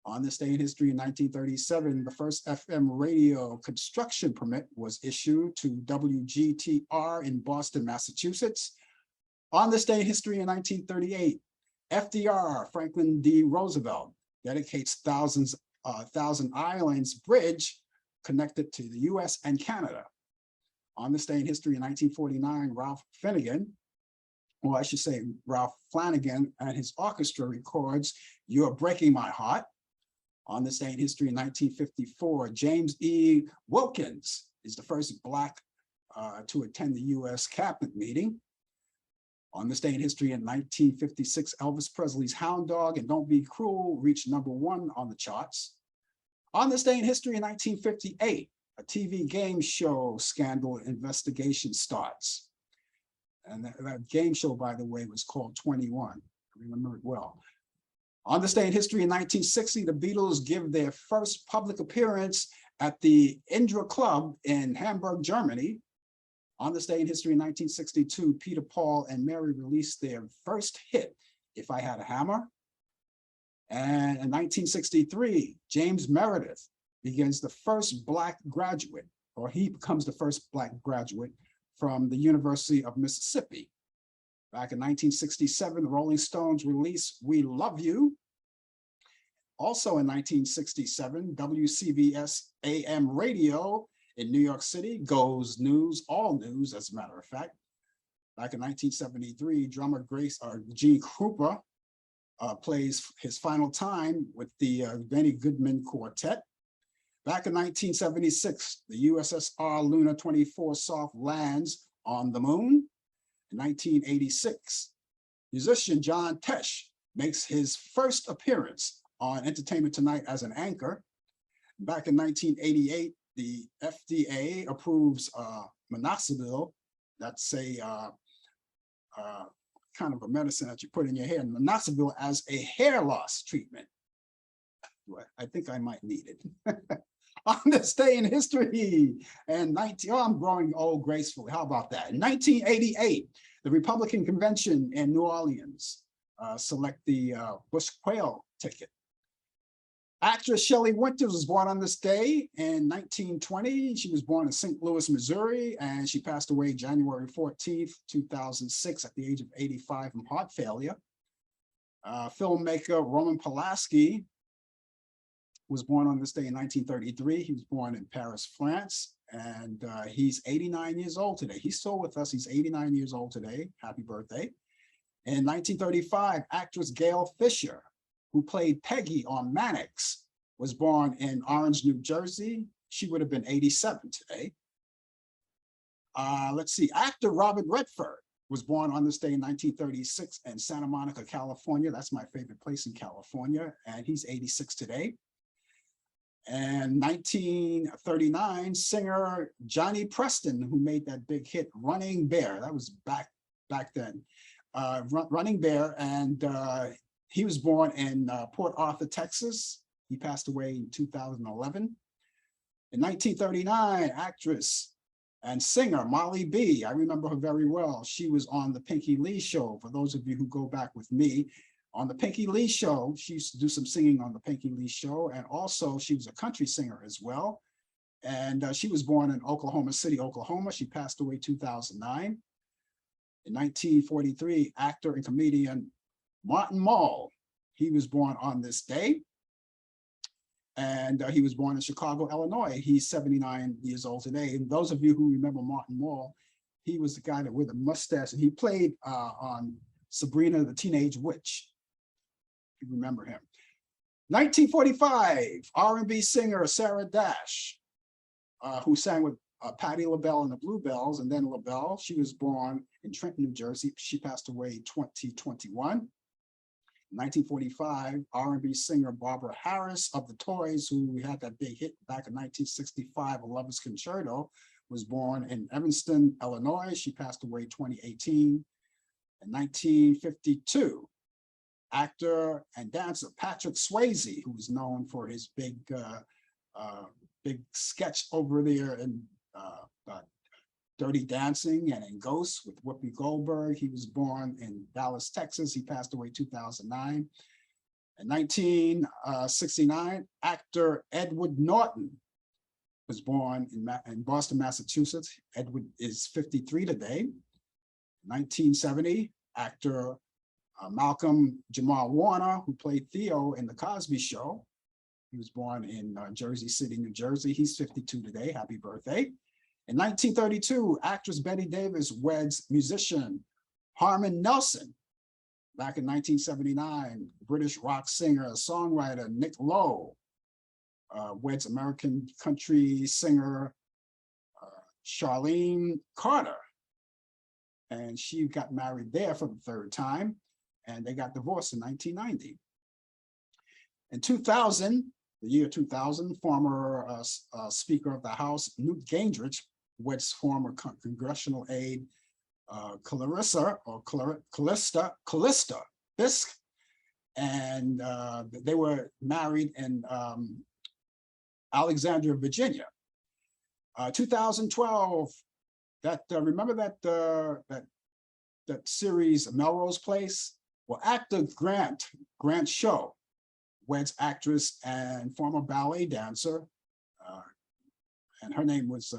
On this day in history in 1937, the first FM radio construction permit was issued to WGTR in Boston, Massachusetts. On this day in history in 1938, FDR, Franklin D. Roosevelt, dedicates Thousand Islands Bridge connected to the US and Canada. On this day in history in 1949, Ralph Flanagan and his orchestra records You're Breaking My Heart. On this day in history in 1954, James E. Wilkins is the first Black to attend the US cabinet meeting. On this day in history in 1956, Elvis Presley's Hound Dog and Don't Be Cruel reached #1 on the charts. On this day in history in 1958, a TV game show scandal investigation starts. And that game show, by the way, was called 21. I remember it well. On this day in history, in 1960, the Beatles give their first public appearance at the Indra Club in Hamburg, Germany. On this day in history, in 1962, Peter, Paul, and Mary released their first hit, If I Had a Hammer. And in 1963, James Meredith begins the first Black graduate, or he becomes the first Black graduate from the University of Mississippi. Back in 1967, the Rolling Stones released We Love You. Also in 1967, WCBS AM radio in New York City goes news, all news, as a matter of fact. Back in 1973, drummer Gene Krupa plays his final time with the Benny Goodman Quartet. Back in 1976, the USSR Luna 24 soft lands on the moon. In 1986, musician John Tesh makes his first appearance on Entertainment Tonight as an anchor. Back in 1988, the FDA approves minoxidil. That's a kind of a medicine that you put in your hair, minoxidil, as a hair loss treatment. I think I might need it. On this day in history, and I'm growing old gracefully. How about that? In 1988, the Republican convention in New Orleans select the Bush Quayle ticket. Actress Shelley Winters was born on this day in 1920. She was born in St. Louis, Missouri, and she passed away January 14th, 2006 at the age of 85 from heart failure. Filmmaker Roman Polanski was born on this day in 1933. He was born in Paris, France, and he's 89 years old today. He's still with us. He's 89 years old today. Happy birthday. In 1935, actress Gail Fisher, who played Peggy on Mannix, was born in Orange, New Jersey. She would have been 87 today. Let's see, actor Robert Redford was born on this day in 1936 in Santa Monica, California. That's my favorite place in California, and he's 86 today. And 1939, singer Johnny Preston, who made that big hit, Running Bear. That was back then. Running Bear, and he was born in Port Arthur, Texas. He passed away in 2011. In 1939, actress and singer Molly B. I remember her very well. She was on the Pinky Lee Show. For those of you who go back with me, on the Pinky Lee Show, she used to do some singing on the Pinky Lee Show, and also she was a country singer as well. And she was born in Oklahoma City, Oklahoma. She passed away 2009. In 1943, actor and comedian Martin Mull, he was born on this day. And he was born in Chicago, Illinois. He's 79 years old today. And those of you who remember Martin Mull, he was the guy that with a mustache, and he played on Sabrina the Teenage Witch. You remember him. 1945, R&B singer Sarah Dash, who sang with Patti LaBelle and the Bluebells, and then LaBelle. She was born in Trenton, New Jersey. She passed away in 2021. 1945, R&B singer Barbara Harris of the Toys, who had that big hit back in 1965, A Lover's Concerto, was born in Evanston, Illinois. She passed away 2018. In 1952, actor and dancer Patrick Swayze, who was known for his big sketch over there in Dirty Dancing and in Ghosts with Whoopi Goldberg. He was born in Dallas, Texas. He passed away 2009. In 1969, actor Edward Norton was born in Boston, Massachusetts. Edward is 53 today. 1970, actor Malcolm Jamal Warner, who played Theo in The Cosby Show. He was born in Jersey City, New Jersey. He's 52 today. Happy birthday. In 1932, actress Betty Davis weds musician Harmon Nelson. Back in 1979, British rock singer, songwriter Nick Lowe weds American country singer Charlene Carter. And she got married there for the third time, and they got divorced in 1990. In 2000, the year 2000, former Speaker of the House, Newt Gingrich, weds former congressional aide Callista Fisk, and they were married in Alexandria, Virginia. 2012, that remember that series Melrose Place? Well, actor Grant Show weds actress and former ballet dancer, and her name was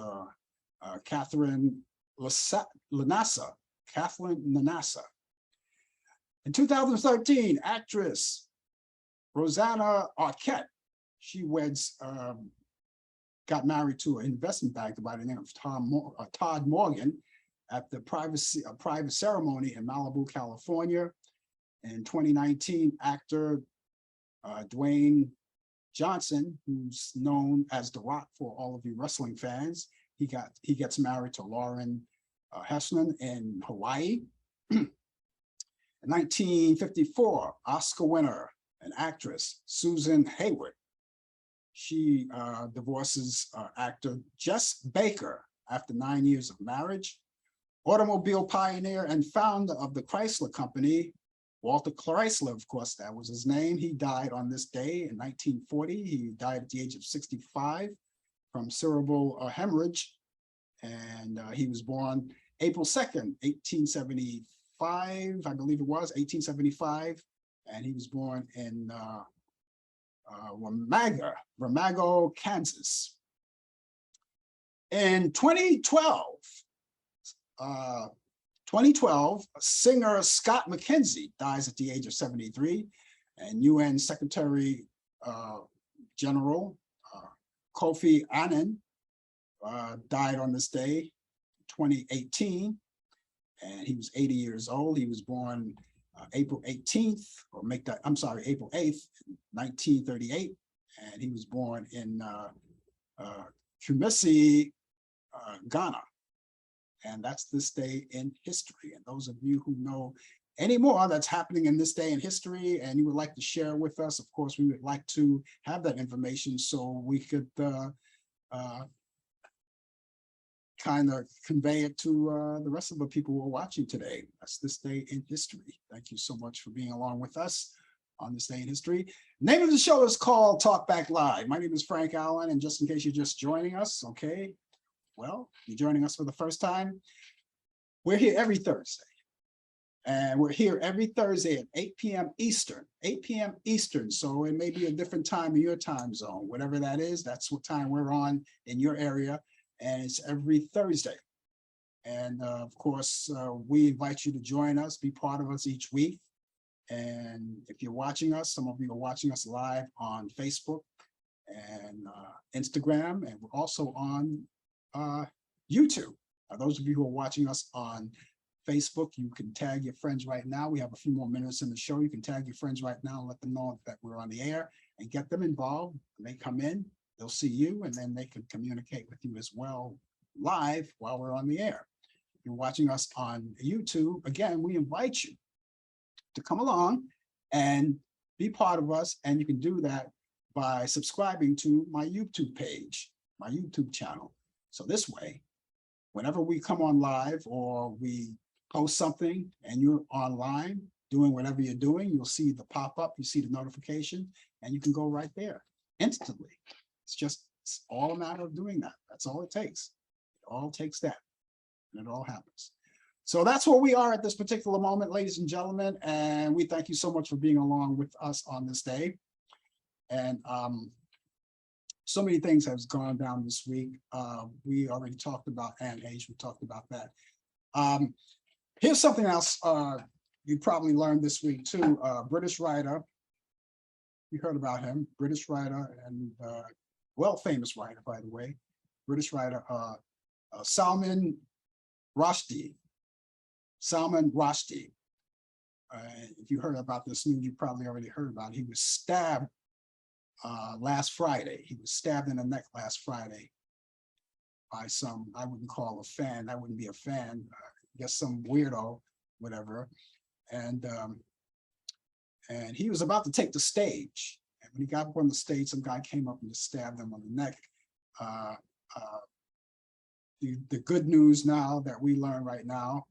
Catherine Lanassa. Kathleen Nanassa. In 2013, actress Rosanna Arquette, she got married to an investment banker by the name of Todd Morgan at the private ceremony in Malibu, California. In 2019, actor Dwayne Johnson, who's known as The Rock for all of you wrestling fans, he gets married to Lauren Hessman in Hawaii. In 1954, Oscar winner and actress Susan Hayward, she divorces actor Jess Baker after 9 years of marriage. Automobile pioneer and founder of the Chrysler Company, Walter Chrysler, of course, that was his name. He died on this day in 1940. He died at the age of 65 from cerebral hemorrhage. And he was born April 2nd, 1875, I believe it was, 1875. And he was born in Ramago, Kansas. In 2012, singer Scott McKenzie dies at the age of 73, and UN Secretary General Kofi Annan died on this day, 2018, and he was 80 years old. He was born April 18th, April 8th, 1938, and he was born in Kumasi, Ghana. And that's this day in history. And those of you who know any more that's happening in this day in history and you would like to share with us, of course, we would like to have that information so we could kind of convey it to the rest of the people who are watching today. That's this day in history. Thank you so much for being along with us on this day in history. Name of the show is called Talk Back Live. My name is Frank Allan, and just in case you're just joining us, okay, well, you're joining us for the first time. We're here every Thursday. And we're here every Thursday at 8 p.m. Eastern, 8 p.m. Eastern. So it may be a different time in your time zone, whatever that is, that's what time we're on in your area. And it's every Thursday. And of course, we invite you to join us, be part of us each week. And if you're watching us, some of you are watching us live on Facebook and Instagram, and we're also on YouTube. Those of you who are watching us on Facebook, you can tag your friends right now. We have a few more minutes in the show. You can tag your friends right now and let them know that we're on the air and get them involved. When they come in, they'll see you, and then they can communicate with you as well live while we're on the air. If you're watching us on YouTube, again, we invite you to come along and be part of us. And you can do that by subscribing to my YouTube page, my YouTube channel. So this way, whenever we come on live or we post something and you're online doing whatever you're doing, you'll see the pop-up, you see the notification, and you can go right there instantly. It's all a matter of doing that. That's all it takes. It all takes that, and it all happens. So that's where we are at this particular moment, ladies and gentlemen, and we thank you so much for being along with us on this day. And so many things have gone down this week. We already talked about Anne H. We talked about that. Here's something else you probably learned this week too. British writer, you heard about him, British writer and famous writer, by the way, British writer, Salman Rushdie. Salman Rushdie. If you heard about this news, you probably already heard about it. He was stabbed last Friday. He was stabbed in the neck last Friday by some, I wouldn't call a fan, that wouldn't be a fan, I guess some weirdo, whatever. And he was about to take the stage. And when he got up on the stage, some guy came up and just stabbed him on the neck. The good news now that we learn right now,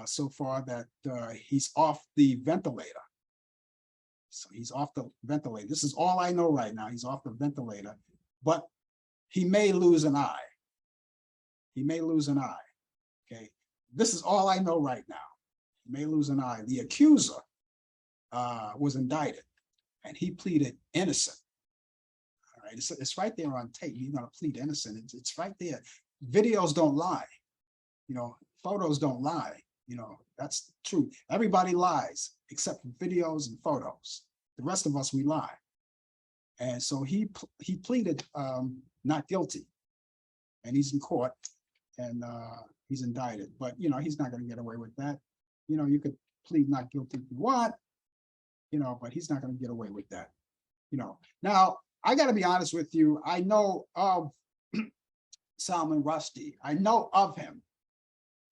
so far that he's off the ventilator. So he's off the ventilator. This is all I know right now. He's off the ventilator, but he may lose an eye. He may lose an eye. Okay. This is all I know right now. He may lose an eye. The accuser was indicted and he pleaded innocent. All right. It's right there on tape. You're going to plead innocent. It's right there. Videos don't lie. You know, photos don't lie. You know, that's true. Everybody lies except for videos and photos. The rest of us, we lie. And so he pleaded not guilty, and he's in court, and he's indicted. But you know, he's not going to get away with that. You know, you could plead not guilty if you want, you know, but he's not going to get away with that. You know, now I got to be honest with you. I know of Salman Rushdie. I know of him.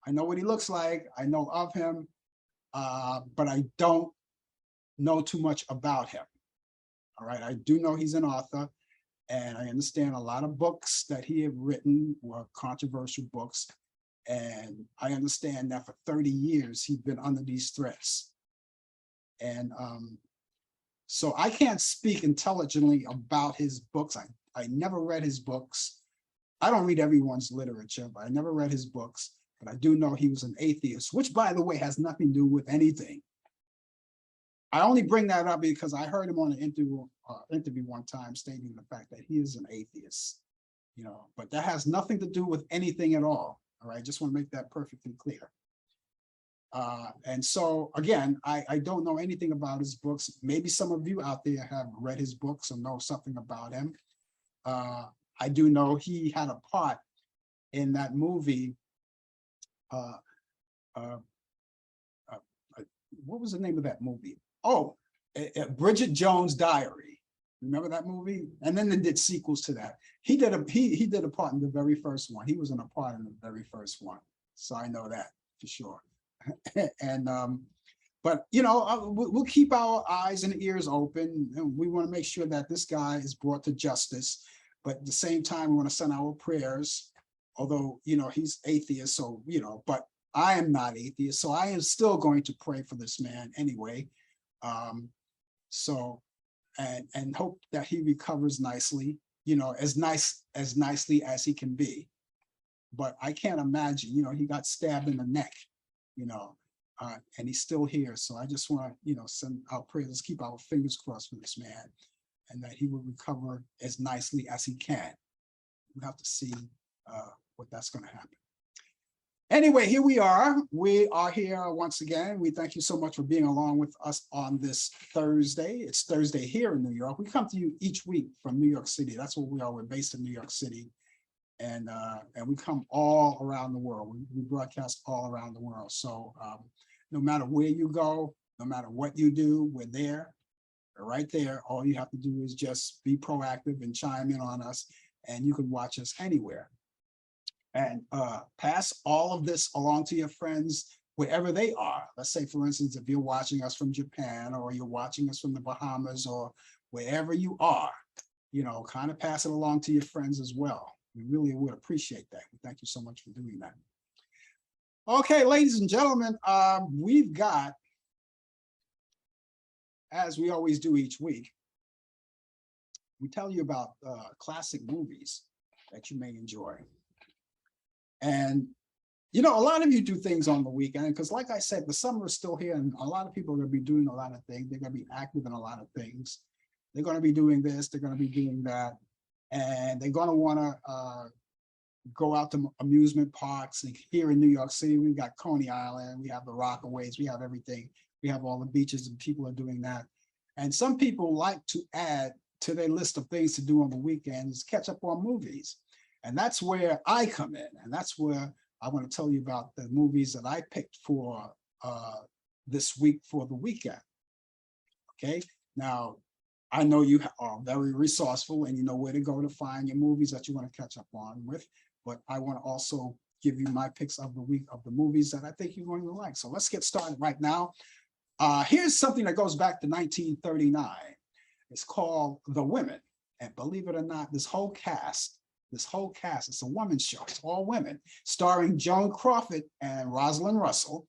I know what he looks like. I know of him, but I don't know too much about him. All right, I do know he's an author, and I understand a lot of books that he had written were controversial books, and I understand that for 30 years he'd been under these threats. And so I can't speak intelligently about his books. I never read his books. I don't read everyone's literature, but I never read his books. But I do know he was an atheist, which, by the way, has nothing to do with anything. I only bring that up because I heard him on an interview one time stating the fact that he is an atheist, you know, but that has nothing to do with anything at all. All right, just want to make that perfectly clear. And so, again, I don't know anything about his books. Maybe some of you out there have read his books or know something about him. I do know he had a part in that movie. What was the name of that movie? Oh, Bridget Jones' Diary. Remember that movie? And then they did sequels to that. He did a part in the very first one. He was in a part in the very first one. So I know that for sure. And but you know, we'll keep our eyes and ears open, and we want to make sure that this guy is brought to justice. But at the same time, we want to send our prayers. Although, you know, he's atheist, so, you know, but I am not atheist, so I am still going to pray for this man anyway. So, and hope that he recovers nicely, you know, as nicely as he can be. But I can't imagine, you know, he got stabbed in the neck, you know, and he's still here. So I just want to, you know, send our prayers, keep our fingers crossed for this man, and that he will recover as nicely as he can. We have to see what that's going to happen. Anyway, here we are. We are here once again. We thank you so much for being along with us on this Thursday. It's Thursday here in New York. We come to you each week from New York City. That's what we are. We're based in New York City. And we come all around the world. We broadcast all around the world. So no matter where you go, no matter what you do, we're there. We're right there. All you have to do is just be proactive and chime in on us, and you can watch us anywhere. And pass all of this along to your friends wherever they are. Let's say, for instance, if you're watching us from Japan, or you're watching us from the Bahamas, or wherever you are, you know, kind of pass it along to your friends as well. We really would appreciate that. Thank you so much for doing that. Okay, ladies and gentlemen, we've got, as we always do each week, we tell you about classic movies that you may enjoy. And, you know, a lot of you do things on the weekend, because like I said, the summer is still here, and a lot of people are going to be doing a lot of things. They're going to be active in a lot of things. They're going to be doing this, they're going to be doing that, and they're going to want to go out to amusement parks. And here in New York City, we've got Coney Island, we have the Rockaways, we have everything. We have all the beaches, and people are doing that. And some people like to add to their list of things to do on the weekends, catch up on movies. And that's where I come in. And that's where I want to tell you about the movies that I picked for this week for the weekend. Okay. Now, I know you are very resourceful and you know where to go to find your movies that you want to catch up on with, but I want to also give you my picks of the week of the movies that I think you're going to like. So let's get started right now. Here's something that goes back to 1939. It's called The Women. And believe it or not, this whole cast This whole cast, it's a women's show. It's all women, starring Joan Crawford and Rosalind Russell.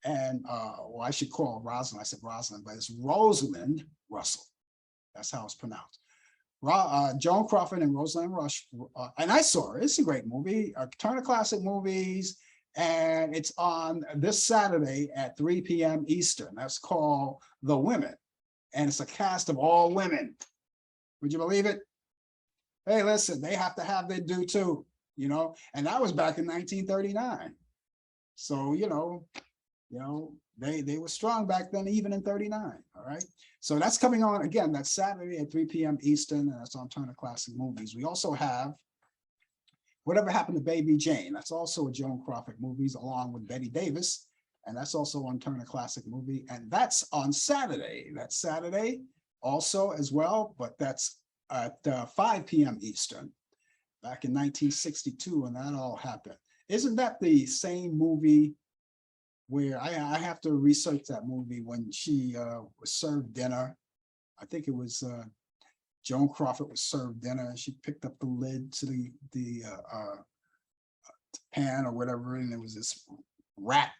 And well, I should call Rosalind. I said Rosalind, but it's Rosalind Russell. That's how it's pronounced. Joan Crawford and Rosalind Rush, and I saw it. It's a great movie, Turner Classic Movies, and it's on this Saturday at 3 p.m. Eastern. That's called The Women, and it's a cast of all women. Would you believe it? Hey, listen, they have to have their due too, you know, and that was back in 1939. So, you know, they were strong back then, even in 39. All right. So that's coming on again, that's Saturday at 3 p.m. Eastern, and that's on Turner Classic Movies. We also have Whatever Happened to Baby Jane. That's also a Joan Crawford movies along with Betty Davis. And that's also on Turner Classic Movie. And that's on Saturday. That's Saturday also as well, but that's at 5 p.m. Eastern, back in 1962 when that all happened. Isn't that the same movie where I have to research that movie when she was served dinner? I think it was Joan Crawford was served dinner and she picked up the lid to the pan or whatever, and there was this rat.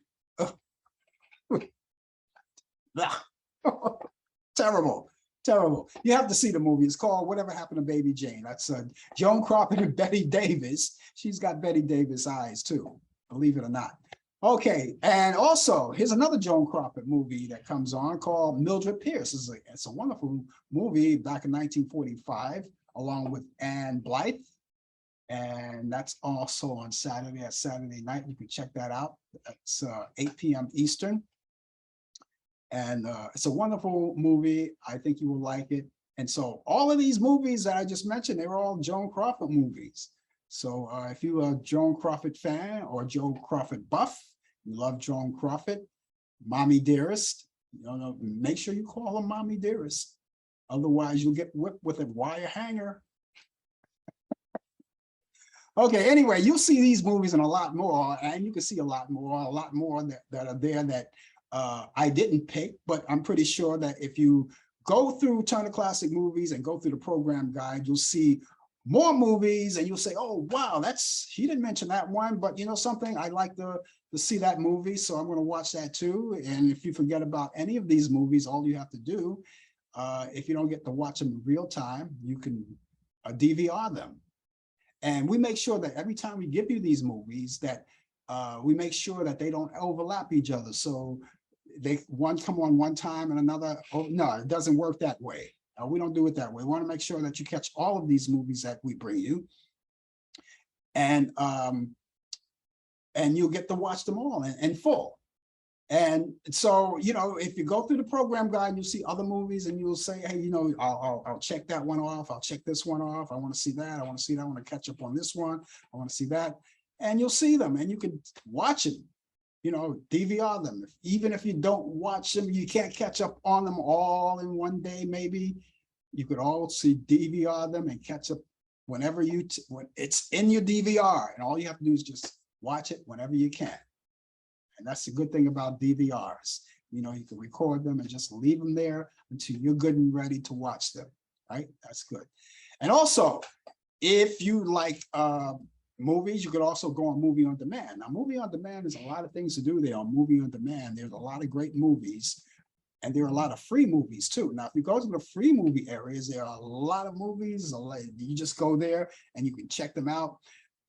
Terrible, terrible. You have to see the movie. It's called Whatever Happened to Baby Jane. That's Joan Crawford and Betty Davis. She's got Betty Davis eyes too, believe it or not. Okay, and also here's another Joan Crawford movie that comes on called Mildred Pierce. It's a wonderful movie back in 1945, along with Anne Blythe. And that's also on Saturday, at Saturday night. You can check that out. It's 8 p.m. Eastern. And it's a wonderful movie. I think you will like it. And so all of these movies that I just mentioned, they were all Joan Crawford movies. So if you're a Joan Crawford fan or Joan Crawford buff, you love Joan Crawford, Mommy Dearest, make sure you call her Mommy Dearest. Otherwise, you'll get whipped with a wire hanger. Okay, anyway, you'll see these movies and a lot more, and you can see a lot more that are there that I didn't pick, but I'm pretty sure that if you go through Turner Classic Movies and go through the program guide, you'll see more movies and you'll say, oh, wow, he didn't mention that one, but you know something, I'd like to see that movie, so I'm going to watch that too. And if you forget about any of these movies, all you have to do, if you don't get to watch them in real time, you can DVR them. And we make sure that every time we give you these movies that we make sure that they don't overlap each other. So one come on one time and another, oh, no, it doesn't work that way. We don't do it that way. We want to make sure that you catch all of these movies that we bring you. And you'll get to watch them all in full. And so, if you go through the program guide, you'll see other movies and you'll say, hey, I'll check that one off. I'll check this one off. I want to see that. I want to see that. I want to catch up on this one. I want to see that. And you'll see them and you can watch it, DVR them. Even if you don't watch them, you can't catch up on them all in one day, maybe. You could also DVR them and catch up whenever when it's in your DVR. And all you have to do is just watch it whenever you can. And that's the good thing about DVRs. You can record them and just leave them there until you're good and ready to watch them, right? That's good. And also, if you like movies, you could also go on Movie on Demand. Now, Movie on Demand is a lot of things to do there on Movie on Demand. There's a lot of great movies, and there are a lot of free movies too. Now, if you go to the free movie areas, there are a lot of movies. You just go there and you can check them out.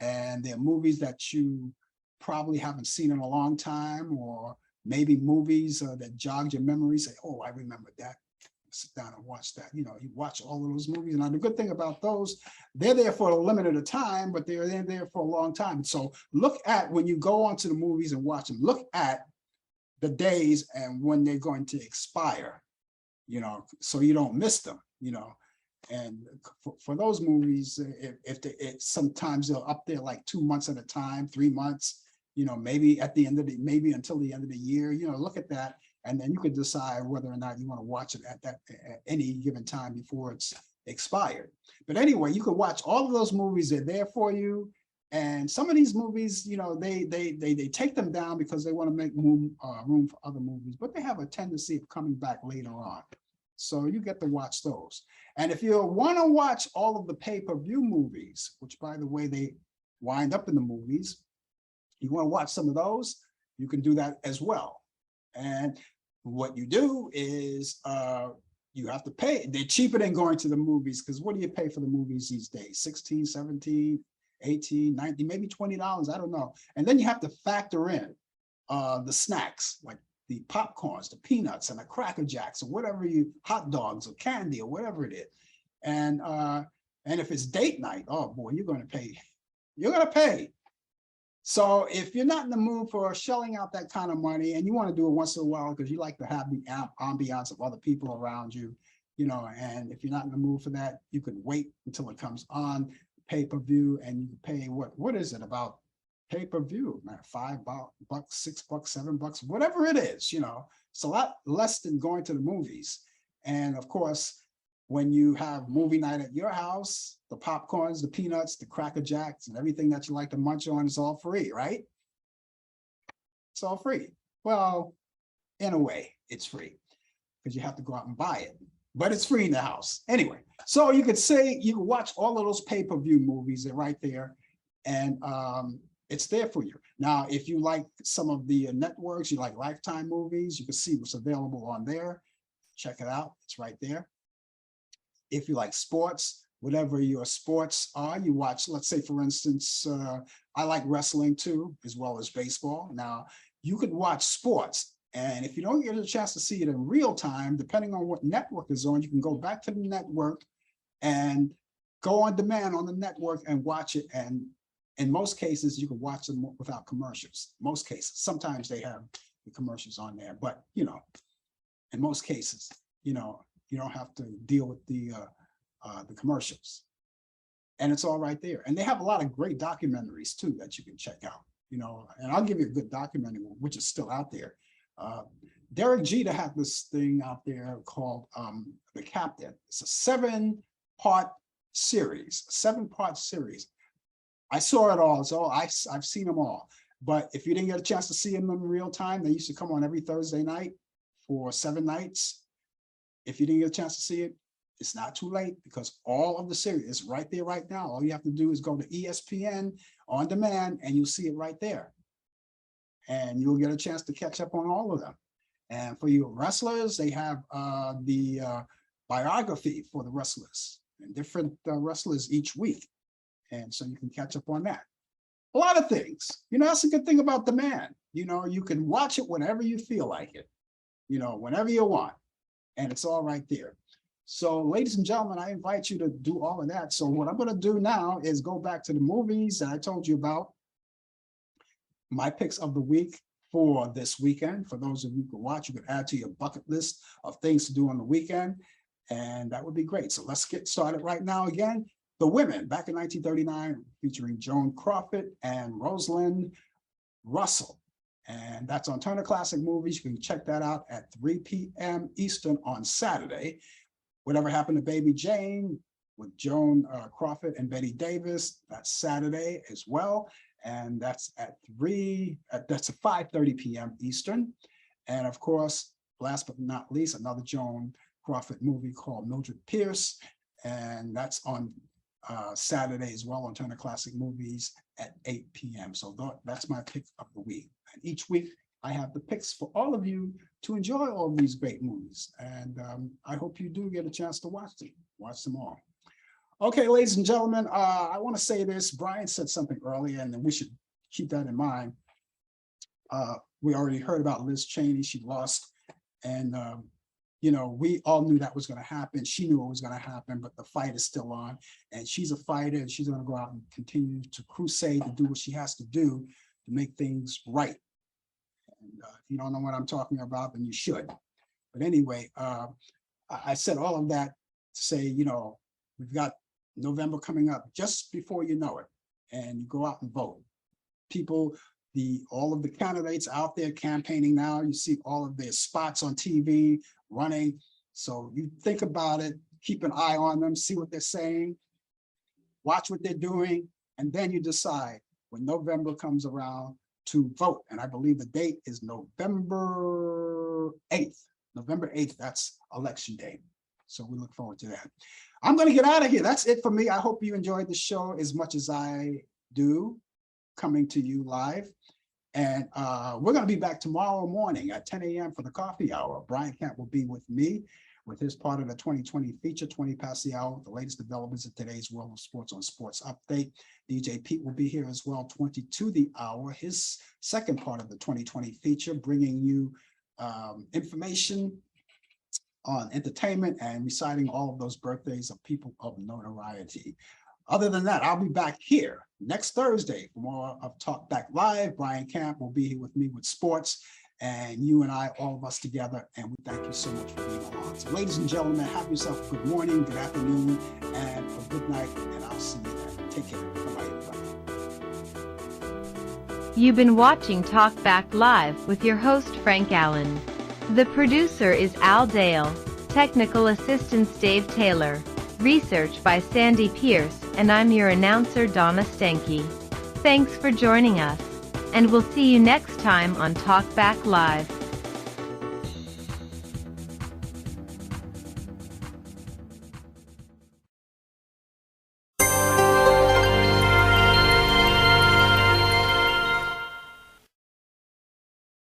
And there are movies that you probably haven't seen in a long time, or maybe movies that jogged your memory, say, oh, I remember that. Sit down and watch that. You watch all of those movies. And the good thing about those, they're there for a limited time, but they're there for a long time. So look at, when you go onto the movies and watch them, look at the days and when they're going to expire, so you don't miss them, And for those movies, sometimes they're up there like 2 months at a time, 3 months, maybe at the end of maybe until the end of the year, look at that. And then you could decide whether or not you want to watch it at any given time before it's expired. But anyway, you could watch all of those movies. They're there for you. And some of these movies, they take them down because they want to make room for other movies, but they have a tendency of coming back later on. So you get to watch those. And if you want to watch all of the pay-per-view movies, which by the way, they wind up in the movies, you want to watch some of those, you can do that as well. And what you do is you have to pay. They're cheaper than going to the movies, because what do you pay for the movies these days? 16, 17, 18, 19, maybe $20, I don't know. And then you have to factor in the snacks, like the popcorns, the peanuts, and the Cracker Jacks, or whatever hot dogs or candy or whatever it is. And if it's date night, oh boy, you're gonna pay. You're gonna pay. So if you're not in the mood for shelling out that kind of money, and you want to do it once in a while because you like to have the ambiance of other people around you, and if you're not in the mood for that, you can wait until it comes on pay-per-view, and you can pay what is it, about pay-per-view, man, $5, $6, $7, whatever it is, it's a lot less than going to the movies. And of course, when you have movie night at your house, the popcorns, the peanuts, the Cracker Jacks, and everything that you like to munch on is all free, right? It's all free. Well, in a way, it's free because you have to go out and buy it, but it's free in the house. Anyway, so you could say you can watch all of those pay-per-view movies. They're right there, and it's there for you. Now, if you like some of the networks, you like Lifetime movies, you can see what's available on there. Check it out. It's right there. If you like sports, whatever your sports are, you watch, let's say, for instance, I like wrestling too, as well as baseball. Now, you could watch sports, and if you don't get a chance to see it in real time, depending on what network is on, you can go back to the network and go on demand on the network and watch it. And in most cases, you can watch them without commercials. Most cases, sometimes they have the commercials on there, but in most cases, you don't have to deal with the commercials, and it's all right there. And they have a lot of great documentaries too that you can check out. And I'll give you a good documentary, which is still out there. Derek Jeter had this thing out there called The Captain. It's a seven-part series. I saw it all, so I've seen them all. But if you didn't get a chance to see them in real time, they used to come on every Thursday night for 7 nights. If you didn't get a chance to see it, it's not too late, because all of the series is right there right now. All you have to do is go to ESPN on demand, and you'll see it right there. And you'll get a chance to catch up on all of them. And for you wrestlers, they have the biography for the wrestlers, and different wrestlers each week. And so you can catch up on that. A lot of things. That's a good thing about demand. You can watch it whenever you feel like it, whenever you want. And it's all right there. So, ladies and gentlemen, I invite you to do all of that. So what I'm going to do now is go back to the movies that I told you about. My picks of the week for this weekend. For those of you who can watch, you can add to your bucket list of things to do on the weekend. And that would be great. So let's get started right now. Again, The Women, back in 1939, featuring Joan Crawford and Rosalind Russell. And that's on Turner Classic Movies. You can check that out at 3 p.m. Eastern on Saturday. Whatever Happened to Baby Jane with Joan Crawford and Betty Davis, that's Saturday as well. And that's at 5:30 p.m. Eastern. And of course, last but not least, another Joan Crawford movie called Mildred Pierce. And that's on Saturday as well on Turner Classic Movies at 8 p.m. So that's my pick of the week. And each week I have the picks for all of you to enjoy all of these great movies. And I hope you do get a chance to watch them all. Okay, ladies and gentlemen, I want to say this. Brian said something earlier, and we should keep that in mind. We already heard about Liz Cheney. She lost, and we all knew that was going to happen. She knew it was going to happen, but the fight is still on, and she's a fighter, and she's going to go out and continue to crusade to do what she has to do to make things right. And if you don't know what I'm talking about, then you should. But anyway, I said all of that to say, we've got November coming up just before you know it, and you go out and vote. People, all of the candidates out there campaigning now, you see all of their spots on TV running. So you think about it, keep an eye on them, see what they're saying, watch what they're doing, and then you decide when November comes around to vote. And I believe the date is November 8th. November 8th, that's election day. So we look forward to that. I'm going to get out of here. That's it for me. I hope you enjoyed the show as much as I do, coming to you live. And we're going to be back tomorrow morning at 10 a.m. for the coffee hour. Brian Camp will be with me with his part of the 2020 feature, 20 past the hour, the latest developments in today's world of sports on Sports Update. DJ Pete will be here as well, 20 to the hour, his second part of the 2020 feature, bringing you information on entertainment and reciting all of those birthdays of people of notoriety. Other than that, I'll be back here next Thursday for more of Talk Back Live. Brian Camp will be here with me with sports, and you and I, all of us together, and we thank you so much for being on. So ladies and gentlemen, have yourself a good morning, good afternoon, and a good night, and I'll see you then. Take care. Bye-bye, everybody. You've been watching Talk Back Live with your host Frank Allen. The producer is Al Dale, technical assistance Dave Taylor, research by Sandy Pierce, and I'm your announcer Donna Stanky. Thanks for joining us, and we'll see you next time on Talk Back Live.